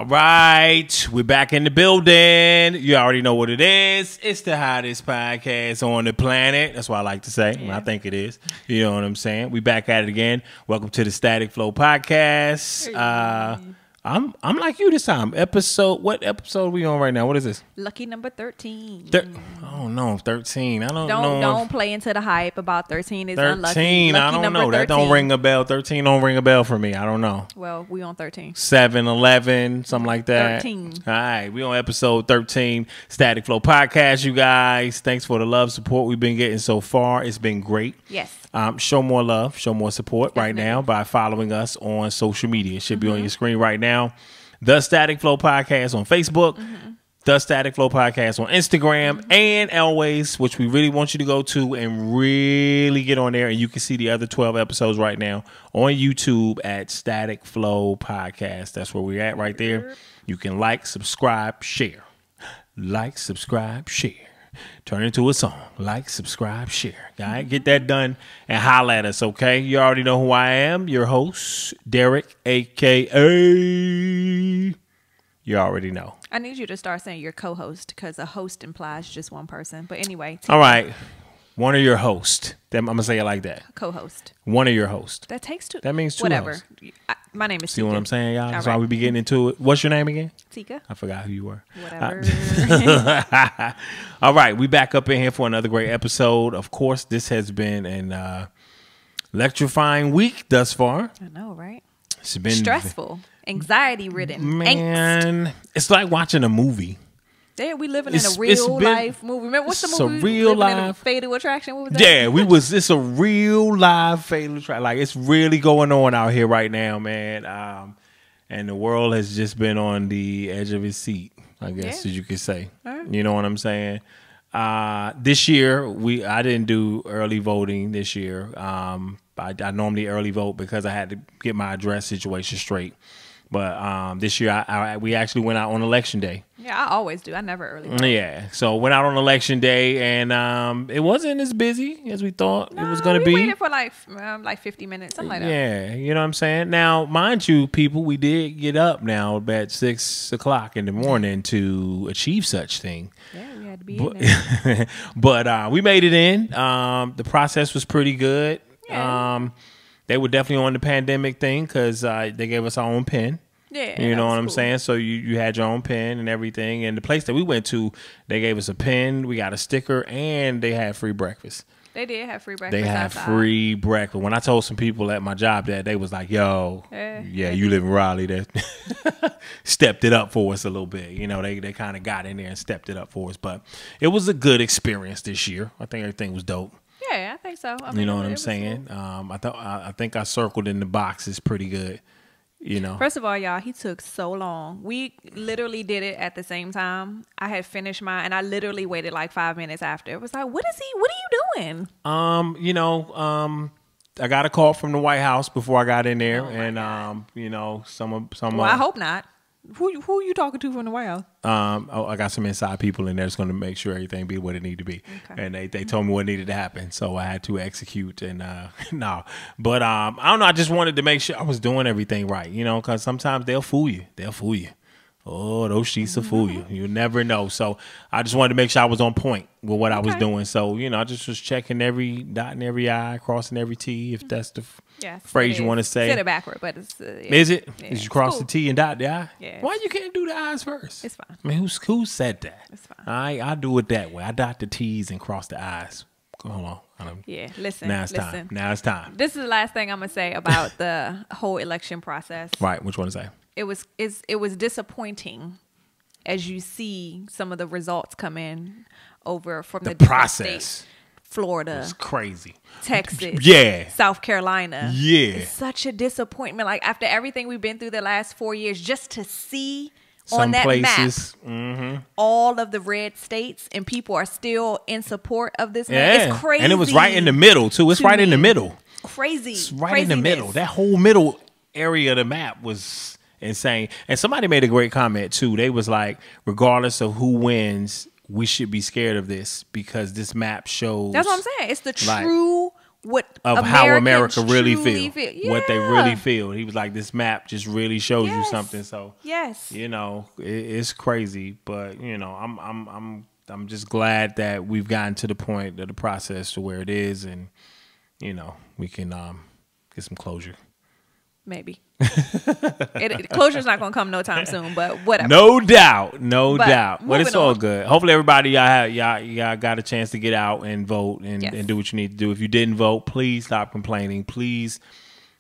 right, we're back in the building. You already know what it is. It's the hottest podcast on the planet. That's what I like to say. Yeah. I think it is. You know what I'm saying? We back at it again. Welcome to the Static Flow podcast. I'm like you this time. What episode are we on right now? What is this? Lucky number 13. I don't know. 13. I don't know. Don't play into the hype about 13 is 13, unlucky. I don't know. 13. That don't ring a bell. 13 don't ring a bell for me. I don't know. Well, we on 13. 7, 11, something like that. 13. All right. We on episode 13. Static Flow podcast, you guys. Thanks for the love, support we've been getting so far. It's been great. Yes. Show more love, show more support right now by following us on social media. It should be on your screen right now. The Static Flow Podcast on Facebook, The Static Flow Podcast on Instagram, and always, which we really want you to go to and really get on there. And you can see the other 12 episodes right now on YouTube at Static Flow Podcast. That's where we're at right there. You can like, subscribe, share. Like, subscribe, share. Turn into a song. Like, subscribe, share. All right, get that done and holla at us, okay? You already know who I am. Your host, Derek, a.k.a. You already know. I need you to start saying your co-host because a host implies just one person. But anyway. All right. One of your hosts. I'm going to say it like that. Co-host. One of your hosts. That takes two. That means two Whatever. hosts. My name is See Tika. what I'm saying, y'all? That's right. why we be getting into it. What's your name again? Tika. I forgot who you were. Whatever. All right. We back up in here for another great episode. Of course, this has been an electrifying week thus far. I know, right? It's been stressful, anxiety-ridden, man. angst. It's like watching a movie. Yeah, we living in a real life movie. Remember what's the movie? It's a real life Fatal Attraction. What was that? Yeah, it's a real live Fatal Attraction. Like it's really going on out here right now, man. And the world has just been on the edge of its seat, I guess, as you could say. Right. You know what I'm saying? This year I didn't do early voting this year. I normally early vote because I had to get my address situation straight. But this year we actually went out on election day. Yeah, I always do. I never early vote. Yeah, so went out on election day, and it wasn't as busy as we thought it was going to be. We waited for like 50 minutes, something like that. Yeah, you know what I'm saying? Now, mind you, people, we did get up now at 6 o'clock in the morning to achieve such thing. Yeah, we had to be in there. But we made it in. The process was pretty good. Yeah. They were definitely on the pandemic thing because they gave us our own pen. Yeah, you know what I'm saying? So you had your own pen and everything. And the place that we went to, they gave us a pen, we got a sticker, and they had free breakfast. They did have free breakfast. They had free breakfast. When I told some people at my job that, they was like, yo, yeah, you live in Raleigh. That stepped it up for us a little bit. You know, they kind of got in there and stepped it up for us. But it was a good experience this year. I think everything was dope. Yeah, I think so. I mean, you know what I'm saying? Cool. I think I circled in the boxes pretty good. You know. First of all, y'all, he took so long. We literally did it at the same time. I had finished mine, and I literally waited like 5 minutes after. It was like, what are you doing? I got a call from the White House before I got in there, you know, some. Well, I hope not. Who you talking to from the White House? I got some inside people in there that's going to make sure everything be what it need to be. Okay. And they told me what needed to happen, so I had to execute. And no, but I don't know. I just wanted to make sure I was doing everything right, you know, because sometimes they'll fool you. Oh, those sheets will fool you. You never know. So I just wanted to make sure I was on point with what I was doing. So, you know, I just was checking every dot and every I, crossing every T, if that's the phrase you want to say. Said it backward, but it's... Is it? Yeah. Did you cross the T and dot the I? Yeah. Why you can't do the I's first? It's fine. I mean, who said that? It's fine. I do it that way. I dot the T's and cross the I's. Hold on. Yeah, listen. Now it's time. This is the last thing I'm going to say about the whole election process. Right. Which one to say? It was disappointing as you see some of the results come in over from the process. States, Florida, it's crazy. Texas, South Carolina. Yeah, it's such a disappointment. Like after everything we've been through the last 4 years, just to see some on that places, map all of the red states and people are still in support of this man. It's crazy, and it was right in the middle too. It's right in the middle. Crazy, it's right in the middle. That whole middle area of the map was insane. And somebody made a great comment too. They was like, regardless of who wins, we should be scared of this because this map shows. That's what I'm saying. It's the true of how America really feel. Yeah. What they really feel. He was like, this map just really shows you something. So yes, it's crazy, but I'm just glad that we've gotten to the point of the process to where it is, and we can get some closure. Maybe. Closure's not going to come no time soon, but whatever. No doubt. But it's all on. good. Hopefully everybody y'all got a chance to get out and vote and do what you need to do. If you didn't vote, please stop complaining. Please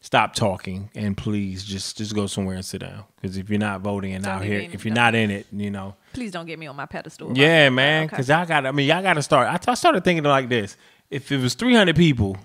stop talking, and please just go somewhere and sit down. Because if you're not voting and out here, if you're not in it, please don't get me on my pedestal. Yeah, man. Because y'all got to start. I started thinking like this. If it was 300 people,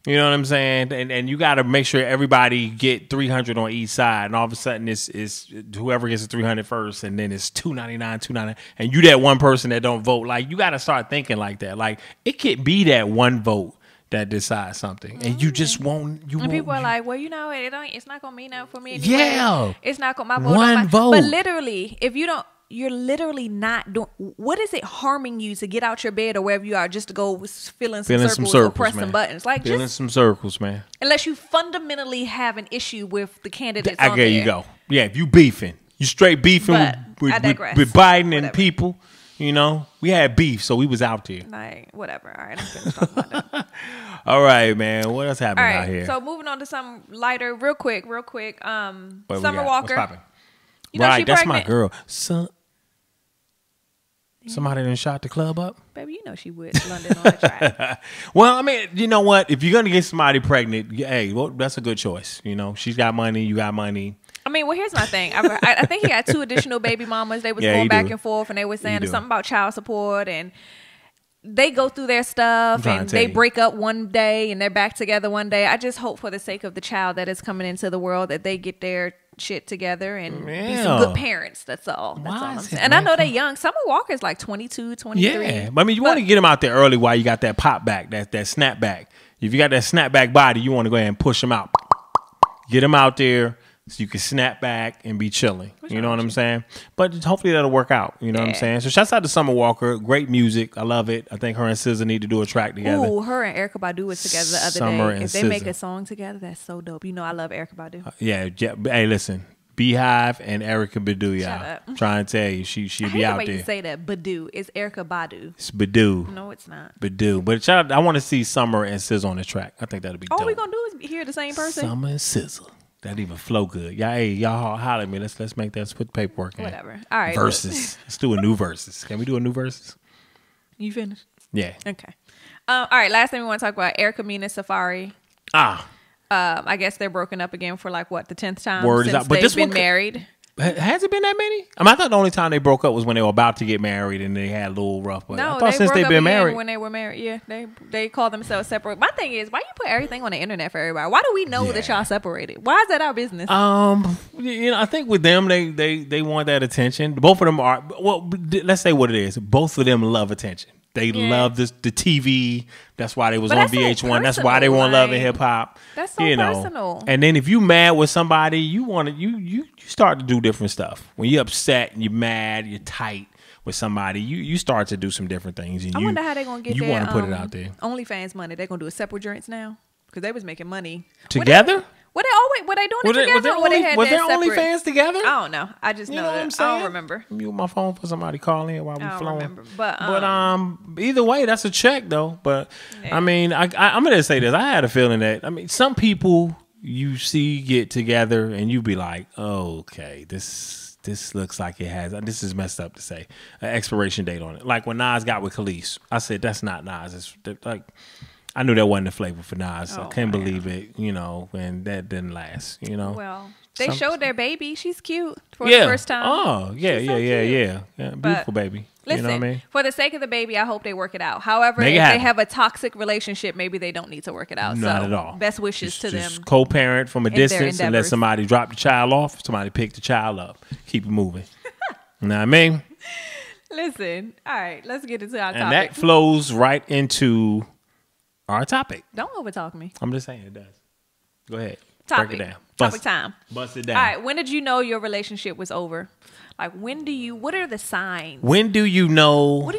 you know what I'm saying? And you got to make sure everybody get 300 on each side. And all of a sudden, it's whoever gets the 300 first, and then it's 299. And you that one person that don't vote. Like, you got to start thinking like that. Like, it could be that one vote that decides something. And you just won't. People are like, well, it's not going to mean nothing for me anyway. Yeah. It's not going to, my vote. One vote. But literally, if you don't, you're literally not doing. What is it harming you to get out your bed or wherever you are just to go fill in some circles or press some buttons? Like, filling some circles, man. Unless you fundamentally have an issue with the candidates. There you go. Yeah, if you beefing, you straight beefing with Biden and people. We had beef, so we was out there. Like, whatever. All right, I'm finished talking about that. All right, man. What else happening out here? So moving on to some lighter, real quick. Summer Walker. What's popping? Right, that's my girl. Somebody done shot the club up? Baby, she would. London on the track. Well, I mean, you know what? If you're going to get somebody pregnant, hey, that's a good choice. She's got money. You got money. I mean, well, here's my thing. I think he got 2 additional baby mamas. They was going back and forth, and they were saying something about child support, and they go through their stuff, and they break up one day, and they're back together one day. I just hope for the sake of the child that is coming into the world that they get their shit together and be some good parents. That's all. That's all I'm saying. And I know they're young. Summer Walker's like 22, 23. Yeah. I mean, you want to get them out there early while you got that pop back, that snap back. If you got that snap back body, you want to go ahead and push them out. Get them out there so you can snap back and be chilling. You know what I'm saying? But hopefully that'll work out. You know what I'm saying? So shouts out to Summer Walker. Great music. I love it. I think her and SZA need to do a track together. Ooh, her and Erica Badu was together the other day. If they make a song together, that's so dope. I love Erica Badu. Yeah. Hey, listen. Beehive and Erica Badu, y'all. I'm trying to tell you, she'll be out there. I hate the way you say that. Badu. It's Erica Badu. It's Badu. No, it's not. Badu. But I want to see Summer and SZA on the track. I think that'll be dope. All we gonna do is hear the same person. Summer and SZA. That even flow good. Y'all holler at me. Let's make that. Let's put the paperwork in. Whatever. All right. Verses. Let's do a new verses. Can we do a new verses? You finished? Yeah. Okay. All right. Last thing we want to talk about: Erica Mena Safari. I guess they're broken up again for the 10th time since they've been married. Has it been that many? I thought the only time they broke up was when they were about to get married and they had a little rough. But no, I thought since they've been married, when they were married, yeah, they call themselves separate. My thing is, why you put everything on the internet for everybody? Why do we know that y'all separated? Why is that our business? I think with them, they want that attention. Both of them are. Well, let's say what it is. Both of them love attention. They love the TV. That's why they was on VH1. That's why they want Love and Hip Hop. That's so personal. And then if you mad with somebody, you start to do different stuff. When you're upset and you're mad, you're tight with somebody, you start to do some different things. And I wonder how they're gonna get you want to put it out there. OnlyFans money. They're gonna do a separate joints now because they was making money together. Were they doing it together? Was there OnlyFans together? I don't know. I just know that. I don't remember. Mute my phone for somebody calling while we flowing. I don't remember. But either way, that's a check though. But I mean, I'm gonna say this. I had a feeling that some people you see get together and you be like, oh, okay, this looks like it has. This is messed up to say an expiration date on it. Like when Nas got with Khalees, I said that's not Nas. It's like. I knew that wasn't the flavor for Nas. I can't believe it, and that didn't last, Well, they showed their baby. She's cute for the first time. Oh, yeah. Beautiful baby. Listen, you know what I mean? For the sake of the baby, I hope they work it out. However, if they have a toxic relationship, maybe they don't need to work it out. Not at all. Best wishes to them. Just co-parent from a distance and let somebody drop the child off. Somebody pick the child up. Keep it moving. You know what I mean? Listen. All right. Let's get into our topic. And that flows right into our topic. Don't overtalk me. I'm just saying it does. Go ahead. Topic. Break it down. Topic time. Bust it down. All right. When did you know your relationship was over? Like, what are the signs? When do you know?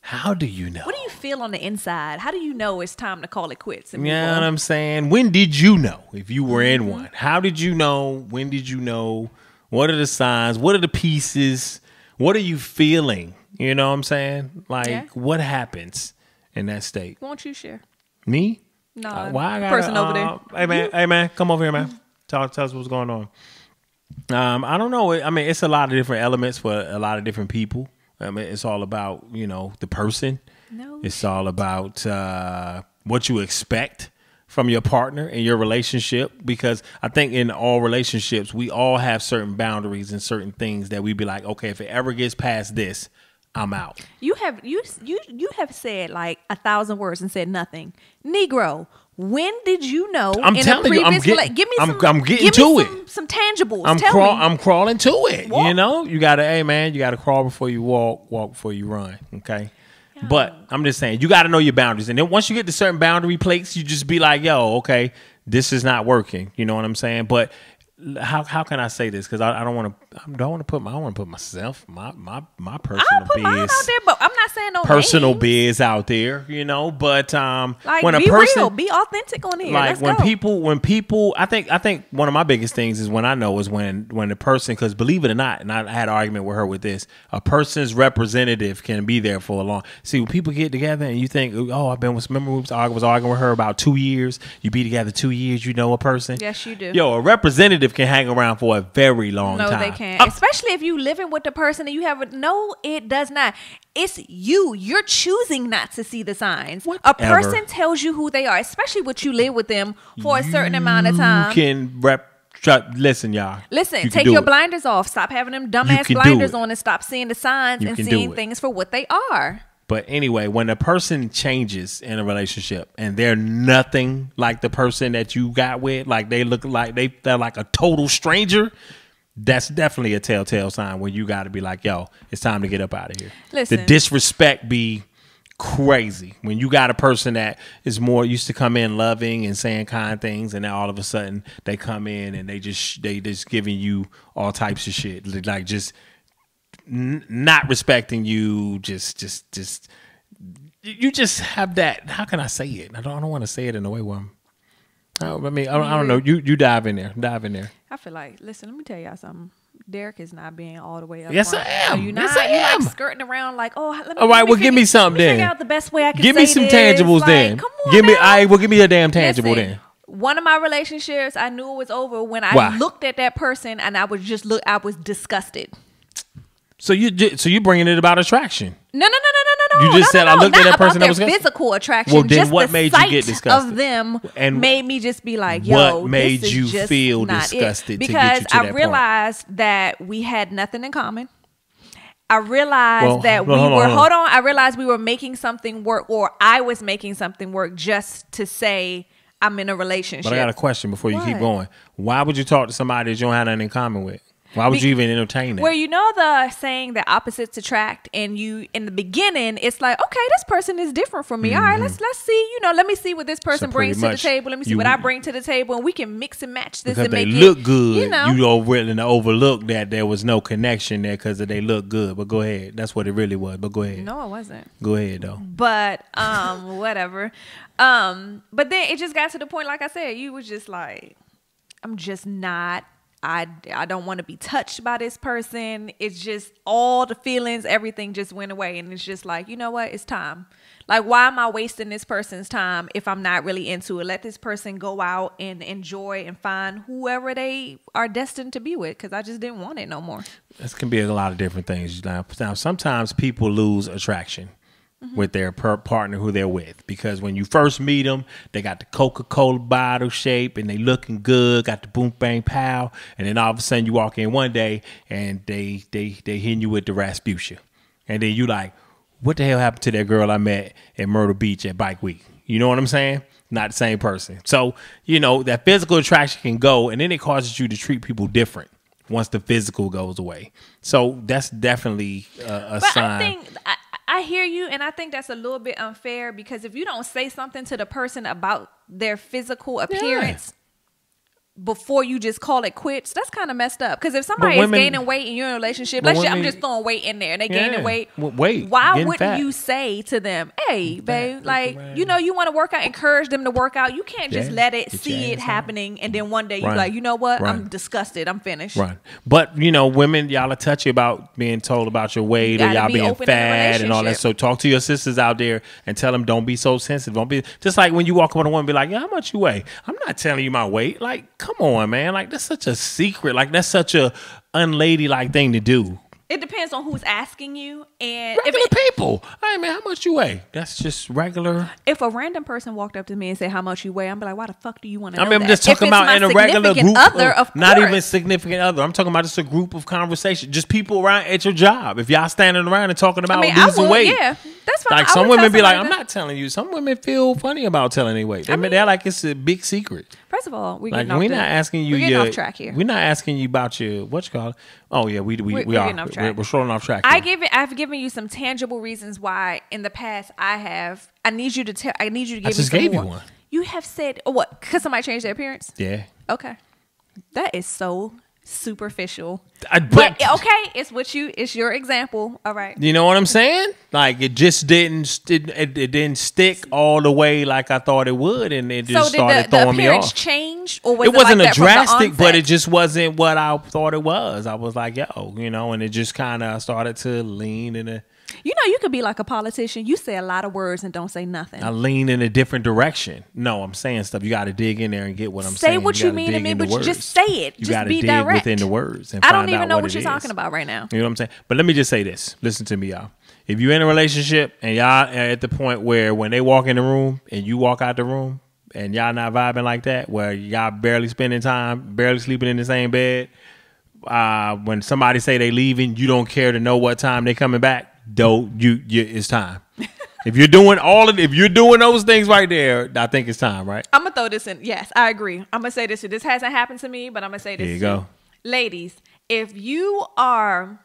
How do you know? What do you feel on the inside? How do you know it's time to call it quits? You know what I'm saying? When did you know if you were in one? How did you know? When did you know? What are the signs? What are the pieces? What are you feeling? You know what I'm saying? Like, what happens in that state? Won't you share? Me? No. Why I gotta, person over there. Hey man, come over here, man. Tell us what's going on. I don't know. I mean, it's a lot of different elements for a lot of different people. I mean, it's all about, the person. No. It's all about what you expect from your partner in your relationship, because I think in all relationships, we all have certain boundaries and certain things that we be like, okay, if it ever gets past this, I'm out. You have said like 1,000 words and said nothing. Negro, when did you know? I'm telling you, I'm getting to it. Some tangibles. I'm crawling to it. Walk. You gotta crawl before you walk before you run. Okay. But I'm just saying, you got to know your boundaries. And then once you get to certain boundary plates, you just be like, yo, okay, this is not working. You know what I'm saying? But how can I say this? Because I don't want to put myself, my personal biz out there, but I'm not saying no personal names. Biz out there, But like, when a be person, real, be authentic on here. Like Let's when people, I think one of my biggest things is when the person, because believe it or not, and I had an argument with her with this, a person's representative can be there for a long. See, when people get together and you think, oh, remember I was arguing with her about 2 years. You be together 2 years, you know a person. Yes, you do. Yo, a representative can hang around for a very long time. No, they can't. Especially if you living with the person and you have no, it does not. It's you. You're choosing not to see the signs. A person tells you who they are, especially when you live with them for a certain amount of time. You can listen, y'all. Listen, take your blinders off. Stop having them dumbass blinders on and stop seeing the signs and seeing things for what they are. But anyway, when a person changes in a relationship and they're nothing like the person that you got with, like they look like they're like a total stranger, that's definitely a telltale sign where you got to be like, yo, it's time to get up out of here. Listen. The disrespect be crazy when you got a person that is more used to come in loving and saying kind things, and then all of a sudden they come in and they just giving you all types of shit, like just not respecting you, you just have that. How can I say it? I don't want to say it in a way where I don't know. You dive in there. I feel like, listen, let me tell y'all something. Derek is not being all the way up. Yes, I am. You're not. Yes, I am. Like skirting around like, oh, all right. Well, give me something then. Figure out the best way I can give me some tangibles then. Come on, give me a damn tangible then. One of my relationships, I knew it was over when I looked at that person and I was disgusted. So you bringing it about attraction? No. You just said I looked at that person that was physical attraction. Well, then just what the made sight you get disgusted? Of them and made me just be like, yo, what made this is you just feel not disgusted? It. Because to get you to I that realized point? that we had nothing in common. I realized that I realized we were making something work, or I was making something work just to say I'm in a relationship. But I got a question before you keep going. Why would you talk to somebody that you don't have nothing in common with? Why would you even entertain that? Well, you know the saying that opposites attract, and you in the beginning it's like, okay, this person is different from me. All right, let's see. Let me see what this person brings to the table. Let me see what I bring to the table, and we can mix and match this and make it look good. You don't really overlook that there was no connection there because they look good. But go ahead, that's what it really was. But go ahead. No, it wasn't. Go ahead though. But whatever. But then it just got to the point, like I said, you was just like, I'm just not. I don't want to be touched by this person. It's just all the feelings, everything just went away. And it's just like, you know what? It's time. Like, why am I wasting this person's time if I'm not really into it? Let this person go out and enjoy and find whoever they are destined to be with, because I just didn't want it no more. This can be a lot of different things. Now sometimes people lose attraction with their partner who they're with, because when you first meet them, they got the Coca-Cola bottle shape and they looking good, got the boom bang pow, and then all of a sudden you walk in one day and they hitting you with the Rasputia, and then you like, what the hell happened to that girl I met at Myrtle Beach at Bike Week? You know what I'm saying? Not the same person. So that physical attraction can go, and then it causes you to treat people different once the physical goes away. So that's definitely a sign. I hear you, and I think that's a little bit unfair, because if you don't say something to the person about their physical appearance, before you just call it quits, that's kind of messed up. Because if somebody is gaining weight and you're in a relationship, let's say I'm just throwing weight in there and they gaining weight. Why wouldn't you say to them, hey, babe, like, you know, you want to work out, encourage them to work out. You can't just let it, see it happening, and then one day you're like, you know what? I'm disgusted. I'm finished. Right. But, you know, women, y'all are touchy about being told about your weight or y'all being fat and all that. So talk to your sisters out there and tell them don't be so sensitive. Don't be just like when you walk up on a woman and be like, yeah, how much you weigh? I'm not telling you my weight. Like, come on, man. Like, that's such a secret. Like, that's such a unladylike thing to do. It depends on who's asking you. And regular people. Hey, man, how much you weigh? That's just regular. If a random person walked up to me and said, how much you weigh? I'm like, why the fuck do you want to know I'm just talking about in a regular group. Not even significant other. I'm talking about just a group of conversation. Just people around at your job. If y'all standing around and talking about losing weight. Yeah, that's fine. Like, some women be like, I'm not telling you. Some women feel funny about telling their weight. They're like, it's a big secret. First of all, we're not asking you. We're getting off track here. We're not asking you about your what you call it. Oh yeah, we are. We're strolling off track. I've given you some tangible reasons why in the past I need you to give me some more. I just gave you one. You have said what? Because somebody changed their appearance? Yeah. Okay. That is so superficial. But okay, it's your example. All right. You know what I'm saying? Like, it just didn't stick all the way like I thought it would, and it just started throwing me off. So did the appearance change, or was it wasn't like a drastic, but it just wasn't what I thought it was. I was like, yo, you know, and it just kind of started to lean in a. You know, you could be like a politician. You say a lot of words and don't say nothing. I lean in a different direction. No, I'm saying stuff. You got to dig in there and get what I'm saying. Say what you mean to me, but just say it. You got to be direct within the words. And I don't even know what you're talking about right now. You know what I'm saying? But let me just say this. Listen to me, y'all. If you're in a relationship and y'all are at the point where when they walk in the room and you walk out the room and y'all not vibing like that, where y'all barely spending time, barely sleeping in the same bed, when somebody say they leaving, you don't care to know what time they coming back. It's time. If you're doing those things right there, I think it's time, right? I'm gonna throw this in. Yes, I agree. I'm gonna say this. This hasn't happened to me, but I'm gonna say this. There you go. Ladies, if you are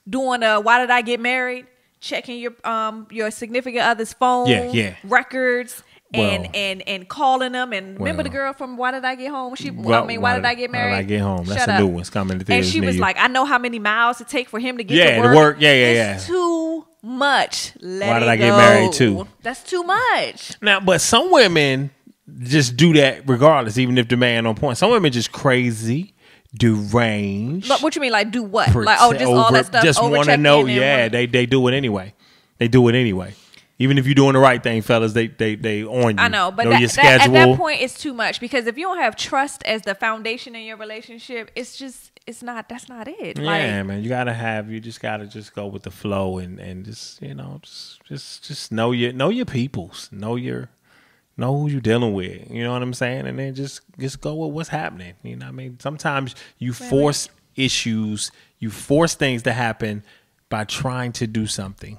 doing why did I get married, checking your significant other's phone records, and calling them, and remember the girl from Why Did I Get Home? Why did I get married? Why did I get home? That's a new one. It's coming to theaters. And she was like, I know how many miles it take for him to get to work. It's too much. Why did I get married too? That's too much. Now, but some women just do that regardless, even if the man on point. Some women just crazy, deranged. But what you mean, like do what? Like just all that stuff. Just want to know. Yeah, they do it anyway. They do it anyway. Even if you're doing the right thing, fellas, they on you. I know, but at that point, it's too much, because if you don't have trust as the foundation in your relationship, that's not it. Yeah, man, you just gotta go with the flow and just, you know, just know your peoples, know who you're dealing with. You know what I'm saying? And then just go with what's happening. You know what I mean? Sometimes you force issues, you force things to happen by trying to do something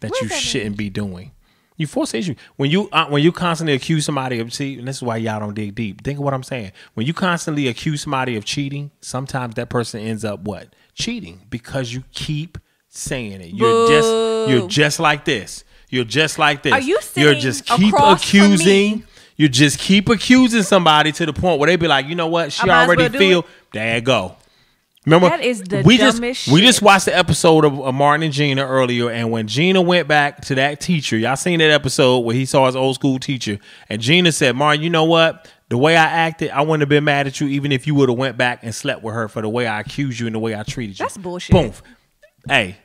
that you shouldn't be doing. You force the issue. When you constantly accuse somebody of cheating, and this is why y'all don't dig deep. Think of what I'm saying. When you constantly accuse somebody of cheating, sometimes that person ends up what? Cheating, because you keep saying it. You're just like this. You're just like this. Are you sitting You just keep accusing somebody to the point where they be like, you know what? She already feel. There you go. Remember, that is the dumbest shit. We just watched the episode of Martin and Gina earlier, and when Gina went back to that teacher, y'all seen that episode where he saw his old school teacher, and Gina said, Martin, you know what? The way I acted, I wouldn't have been mad at you even if you would have went back and slept with her for the way I accused you and the way I treated you. That's bullshit. Boom. Hey,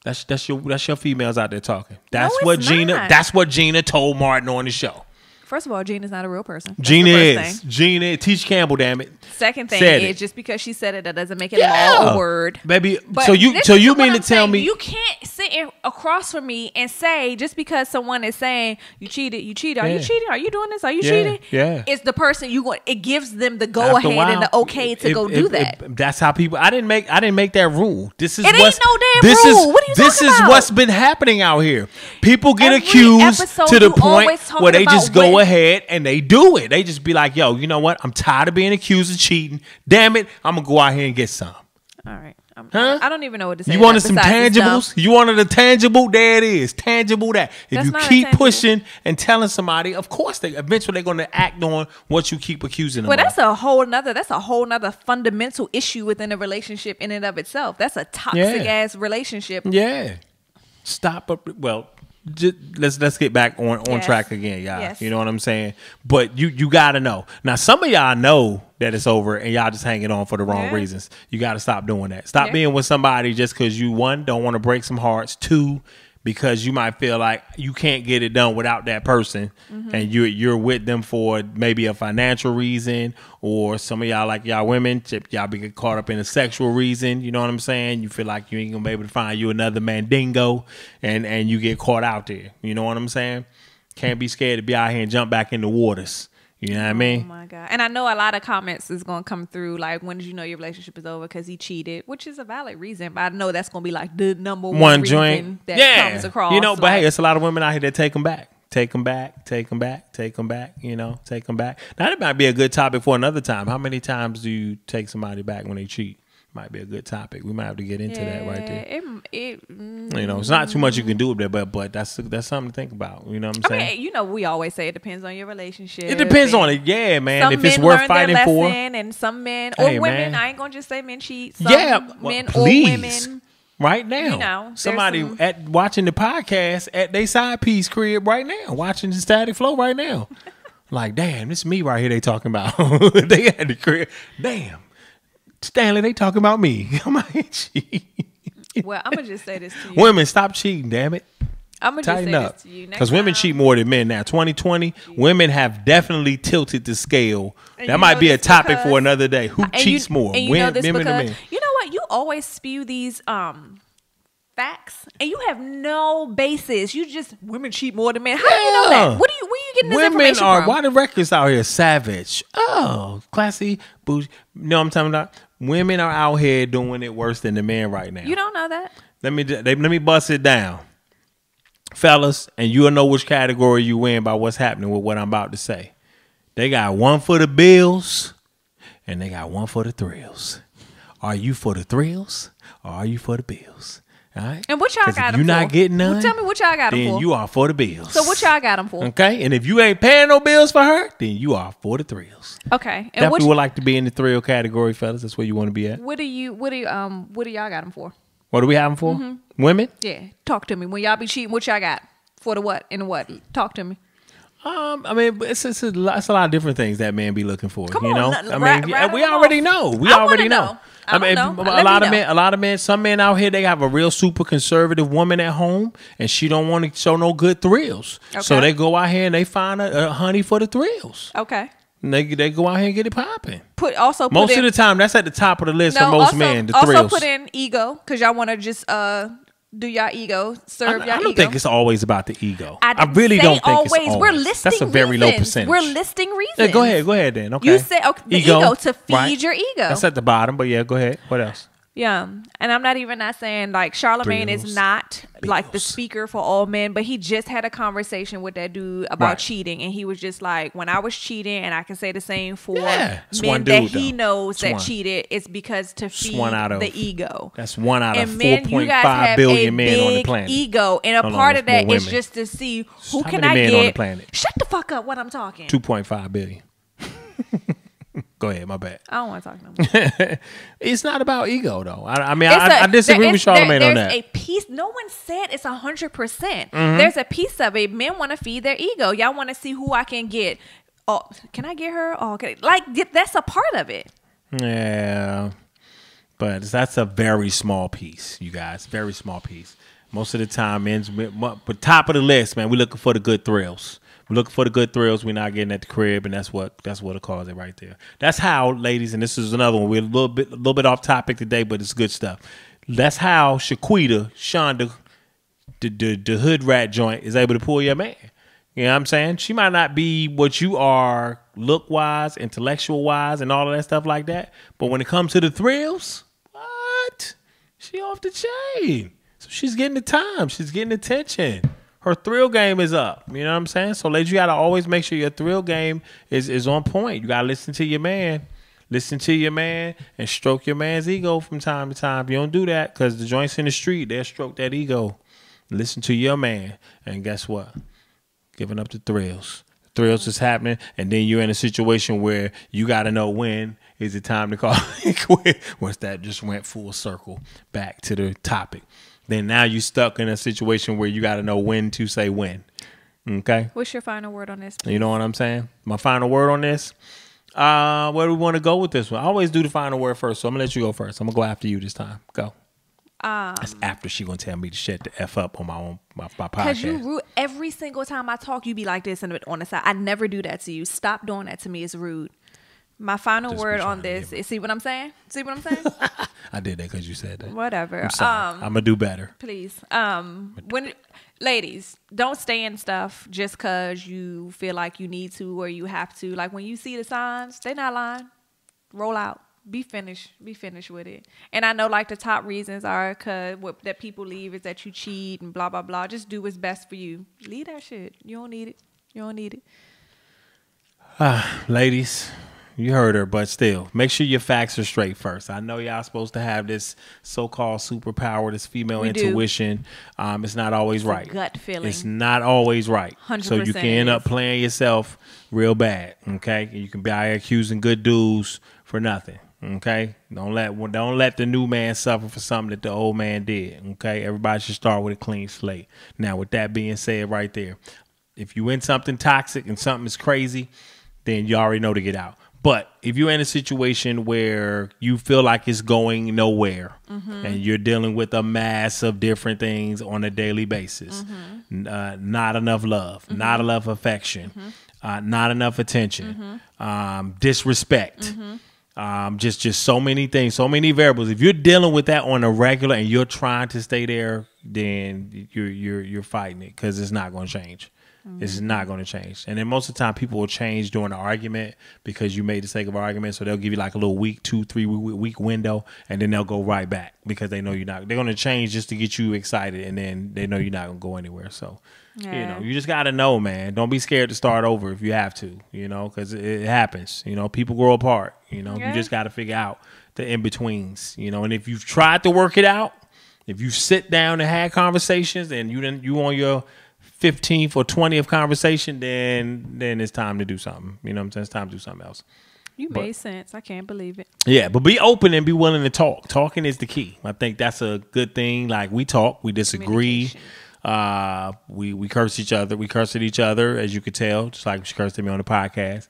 that's your females out there talking. That's what Gina told Martin on the show. First of all, Gina's not a real person. That's Gina is. Gina, Teach Campbell, damn it. Second thing is, just because she said it, that doesn't make it law or word. Baby, so you mean to tell me you can't sit across from me and say, just because someone is saying you cheated. Are you cheating? Are you doing this? Are you cheating? Yeah. It's the person it gives them the go ahead and the okay to go do that. That's how people. I didn't make that rule. This is ain't no damn rule. What are you talking about? This is what's been happening out here. People get accused to the point where they just go ahead and they do it. They just be like, yo, you know what? I'm tired of being accused of cheating. Damn it, I'm gonna go out here and get some. All right. Huh? I don't even know what to say. You wanted some tangibles? You wanted a tangible? There it is. Tangible that. If you keep pushing and telling somebody, of course, eventually they're going to act on what you keep accusing them of. Well, that's a whole nother fundamental issue within a relationship in and of itself. That's a toxic ass relationship. Yeah. Stop. Well, let's get back on track again, y'all. Yes. You know what I'm saying? But you got to know. Now, some of y'all know that it's over and y'all just hanging on for the wrong reasons. You got to stop doing that. Stop being with somebody just because you, one, don't want to break some hearts. Two, because you might feel like you can't get it done without that person, and you're with them for maybe a financial reason, or some of y'all, like y'all women, y'all be caught up in a sexual reason. You know what I'm saying? You feel like you ain't gonna be able to find you another mandingo, and you get caught out there. You know what I'm saying? Can't be scared to be out here and jump back in the waters. You know what I mean? Oh my God. And I know a lot of comments is going to come through like, when did you know your relationship is over? Because he cheated, which is a valid reason. But I know that's going to be like the number one reason that comes across. You know, but hey, it's a lot of women out here that take them back. Take them back, take them back, take them back, you know, take them back. Now, that might be a good topic for another time. How many times do you take somebody back when they cheat? Might be a good topic. We might have to get into that right there. You know, it's not too much you can do with that, but that's something to think about. You know what I'm saying? Okay, you know, we always say it depends on your relationship. It depends on it, yeah, man. If it's worth fighting for. And some men or women, I ain't gonna just say men cheat. Some men or women. Right now, you know, somebody watching the podcast at their side piece crib right now, watching the Static Flow right now. Like, damn, this is me right here. They talking about. They at the crib. Damn. Stanley, they talking about me. I'm not cheating. Well, I'm gonna just say this to you. Women, stop cheating, damn it. I'm gonna just say this to you. Because women cheat more than men now. 2020, women have definitely tilted the scale. That might be a topic for another day. Who cheats more? Women or men? You know what? You always spew these facts, and you have no basis. You just, women cheat more than men. How do you know that? Where are you getting this information from? Why the records out here savage? Oh, classy, bougie. You know what I'm talking about? Women are out here doing it worse than the men right now. You don't know that? Let me bust it down, fellas, and you'll know which category you in by what's happening with what I'm about to say. They got one for the bills, and they got one for the thrills. Are you for the thrills, or are you for the bills? All right. And what y'all got them for? If you're not getting none, tell me what y'all got them for. Then you are for the bills. So what y'all got them for? Okay. And if you ain't paying no bills for her, then you are for the thrills. Okay. And definitely would like to be in the thrill category, fellas. That's where you want to be at. What do y'all got them for? What do we have them for? Mm-hmm. Women? Yeah. Talk to me. When y'all be cheating, what y'all got? For the what? And the what? Talk to me. I mean, it's a lot of different things that men be looking for. Come you know, on, we already know. We already know. A lot of men. Some men out here, they have a real super conservative woman at home, and she don't want to show no good thrills. Okay. So they go out here and they find a honey for the thrills. Okay. And they go out here and get it popping. Most of the time, that's at the top of the list for most men. The thrills. Also put in ego, because y'all want to just do y'all ego, serve y'all ego. I don't think it's always about the ego. I really don't think it's always. We're listing That's a very low percentage. We're listing reasons. Yeah, go ahead then. Okay. You said the ego to feed your ego. That's at the bottom, but yeah, go ahead. What else? Yeah, and I'm not saying like Charlamagne is not like the speaker for all men, but he just had a conversation with that dude about cheating, and he was just like, when I was cheating, and I can say the same for men that he knows that cheated, it's because to feed the ego. That's one out of 4.5 billion men on the planet. Ego, and a part of that is just to see who can I get. On the planet? Shut the fuck up when I'm talking. 2.5 billion. Go ahead, my bad. I don't want to talk no more. It's not about ego, though. I disagree with Charlamagne on that. There's a piece. No one said it's 100%. There's a piece of it. Men want to feed their ego. Y'all want to see who I can get. Oh, can I get her? Oh, okay. Like, that's a part of it. Yeah. But that's a very small piece, you guys. Very small piece. Most of the time, but top of the list, man, we're looking for the good thrills. We're looking for the good thrills. We're not getting at the crib, and that's what it calls it right there. That's how, ladies, and this is another one. We're a little bit off topic today, but it's good stuff. That's how Shonda, the hood rat joint, is able to pull your man. You know what I'm saying? She might not be what you are look-wise, intellectual-wise, and all of that stuff like that. But when it comes to the thrills, what? She off the chain. So she's getting the time. She's getting attention. Her thrill game is up. You know what I'm saying? So, ladies, you got to always make sure your thrill game is on point. You got to listen to your man. Listen to your man and stroke your man's ego from time to time. You don't do that because the joints in the street, they'll stroke that ego. Listen to your man. And guess what? Giving up the thrills. Thrills is happening. And then you're in a situation where you got to know when is it time to call it quit. Once that just went full circle back to the topic. Then now you're stuck in a situation where you got to know when to say when. Okay? What's your final word on this, please? You know what I'm saying? My final word on this? Where do we want to go with this one? I always do the final word first, so I'm gonna let you go first. I'm gonna go after you this time. Go. That's after she gonna tell me to shut the F up on my podcast. Because you rude every single time I talk. You be like this and on the side. I never do that to you. Stop doing that to me. It's rude. My final word on this is, see what I'm saying? See what I'm saying? I did that because you said that. Whatever. I'm sorry. I'm gonna do better. Please. Ladies, don't stay in stuff just because you feel like you need to or you have to. Like when you see the signs, they're not lying. Roll out. Be finished with it. And I know like the top reasons are that people leave is that you cheat and blah, blah, blah. Just do what's best for you. Leave that shit. You don't need it. Ladies, you heard her, but still, make sure your facts are straight first. I know y'all supposed to have this so-called superpower, this female intuition. It's not always right. Gut feeling. It's not always right. 100% so you can end up playing yourself real bad. Okay, you can be out here accusing good dudes for nothing. Okay, don't let the new man suffer for something that the old man did. Okay, everybody should start with a clean slate. Now, with that being said, right there, if you in something toxic and something is crazy, then you already know to get out. But if you're in a situation where you feel like it's going nowhere and you're dealing with a mass of different things on a daily basis, not enough love, not enough affection, not enough attention, disrespect, just so many things, so many variables. If you're dealing with that on a regular and you're trying to stay there, then you're fighting it because it's not going to change. It's not going to change. And then most of the time people will change during the argument because you made the sake of argument. So they'll give you like a little week, 2-3 week window, and then they'll go right back because they know you're not. They're going to change just to get you excited, and then they know you're not going to go anywhere. So, you just got to know, man. Don't be scared to start over if you have to, because it happens. People grow apart. You just got to figure out the in-betweens, and if you've tried to work it out, if you sit down and had conversations and you on your 15th or 20th conversation, then it's time to do something. You know what I'm saying? It's time to do something else. You made sense. I can't believe it. Yeah, but be open and be willing to talk. Talking is the key. I think that's a good thing. Like, we talk, we disagree. We curse each other. We curse at each other, as you could tell, just like she cursed at me on the podcast.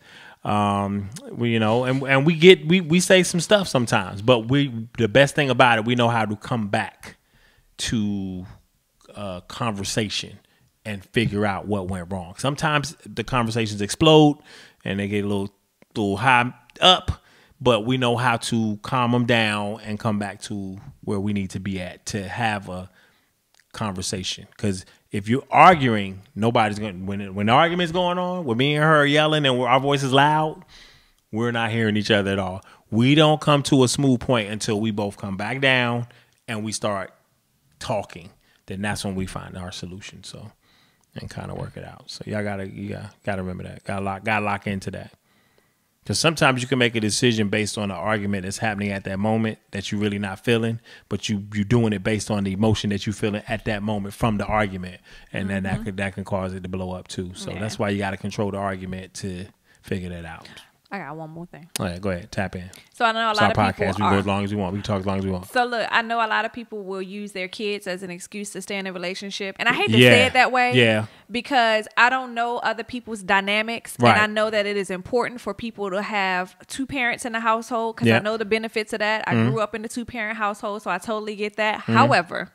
We say some stuff sometimes, but the best thing about it, we know how to come back to conversation and figure out what went wrong. Sometimes the conversations explode and they get a little high up, but we know how to calm them down and come back to where we need to be at to have a conversation. Because if you're arguing, nobody's going. When the argument's going on, with me and her yelling and our voice is loud, we're not hearing each other at all. We don't come to a smooth point until we both come back down and we start talking. Then that's when we find our solution. So. And kind of work it out. So y'all gotta remember that. Gotta lock into that. Because sometimes you can make a decision based on an argument that's happening at that moment that you're really not feeling, but you're doing it based on the emotion that you're feeling at that moment from the argument, and then that can cause it to blow up too. So that's why you gotta control the argument to figure that out. I got one more thing. All right, go ahead. Tap in. So I know a lot of people we can go as long as we want. We can talk as long as we want. So look, I know a lot of people will use their kids as an excuse to stay in a relationship. And I hate to say it that way. Yeah. Because I don't know other people's dynamics. Right. And I know that it is important for people to have two parents in the household. Because I know the benefits of that. I grew up in a 2-parent household, so I totally get that. However,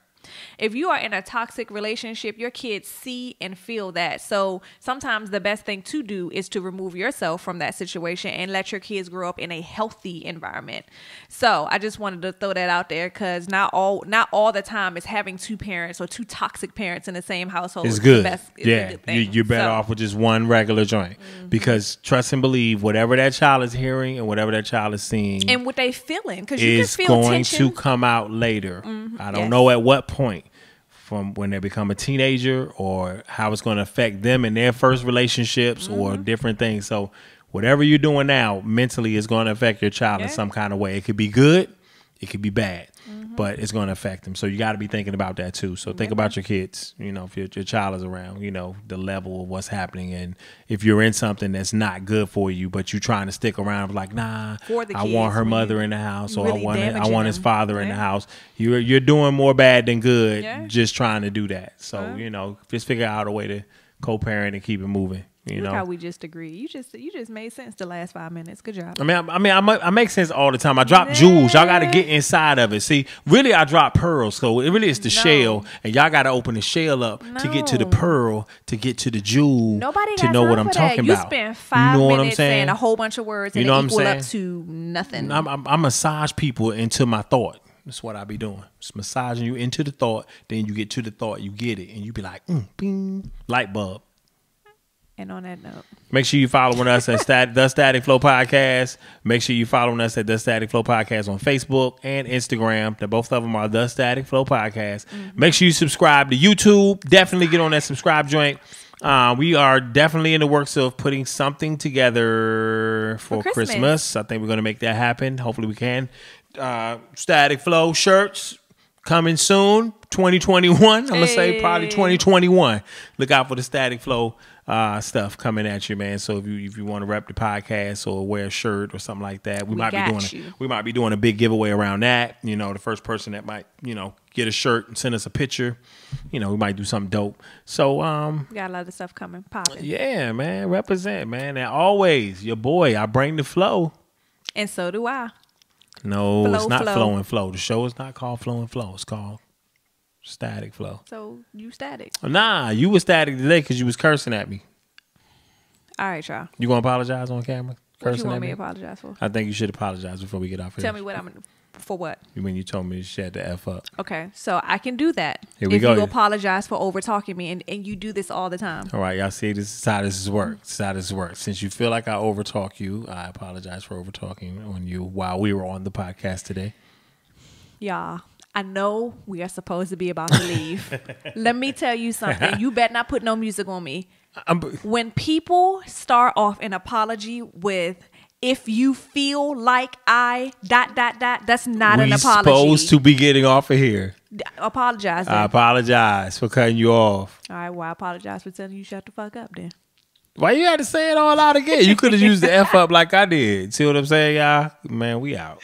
if you are in a toxic relationship, your kids see and feel that. So sometimes the best thing to do is to remove yourself from that situation and let your kids grow up in a healthy environment. So I just wanted to throw that out there because not all the time is having 2 parents or 2 toxic parents in the same household. It's good. You're better off with just one regular joint because trust and believe whatever that child is hearing and whatever that child is seeing and what they feeling, because you can feel going tension. to come out later. I don't know at what point, from when they become a teenager or how it's going to affect them in their first relationships or different things. So whatever you're doing now mentally is going to affect your child in some kind of way. It could be good, it could be bad, but it's going to affect them. So you got to be thinking about that too. So think about your kids, you know, if your child is around, you know, the level of what's happening. And if you're in something that's not good for you, but you're trying to stick around like, nah, I want her mother in the house, or really I want his father in the house. You're doing more bad than good just trying to do that. So, you know, just figure out a way to co-parent and keep it moving. You know how we just agree. You just made sense the last 5 minutes. Good job. I make sense all the time. I drop jewels. Y'all got to get inside of it. See, really, I drop pearls. So it really is the shell, and y'all got to open the shell up to get to the pearl, to get to the jewel. Nobody to know what I'm talking about. You about. spend 5 minutes saying a whole bunch of words, and it equal up to nothing. I massage people into my thought. That's what I be doing. Just massaging you into the thought. Then you get to the thought, you get it, and you be like, bing, light bulb. And on that note, make sure you following us at The Static Flow Podcast. Make sure you following us at The Static Flow Podcast on Facebook and Instagram. Both of them are The Static Flow Podcast. Make sure you subscribe to YouTube. Definitely get on that subscribe joint. We are definitely in the works of putting something together for Christmas. I think we're going to make that happen. Hopefully we can. Static Flow shirts coming soon. 2021. I'm going to say probably 2021. Look out for the Static Flow stuff coming at you, man. So if you want to rep the podcast or wear a shirt or something like that, we might be doing a big giveaway around that. You know, the first person that might, you know, get a shirt and send us a picture, you know, we might do something dope. So we got a lot of stuff coming, popping. Yeah, man, represent, man. And always your boy, I bring the flow. And so do I. No, it's not Flow and Flow. The show is not called Flow and Flow. It's called Static Flow. So you static. Nah, you was static today because you was cursing at me. All right, y'all. You gonna apologize on camera? What you want me to apologize for? I think you should apologize before we get off here. Tell me what I'm for what? When you told me she had to F up. Okay, so I can do that. Here we go. If you apologize for over talking me, and you do this all the time. All right, y'all see, this is how this works. This is how this works. Since you feel like I overtalk you, I apologize for overtalking on you while we were on the podcast today. Y'all, I know we are supposed to be about to leave. Let me tell you something. You better not put no music on me. When people start off an apology with, if you feel like I ... that's not an apology. We're supposed to be getting off of here. Apologize then. I apologize for cutting you off. All right, well, I apologize for telling you shut the fuck up then. Why you had to say it all out again? You could have used the F up like I did. See what I'm saying, y'all? Man, we out.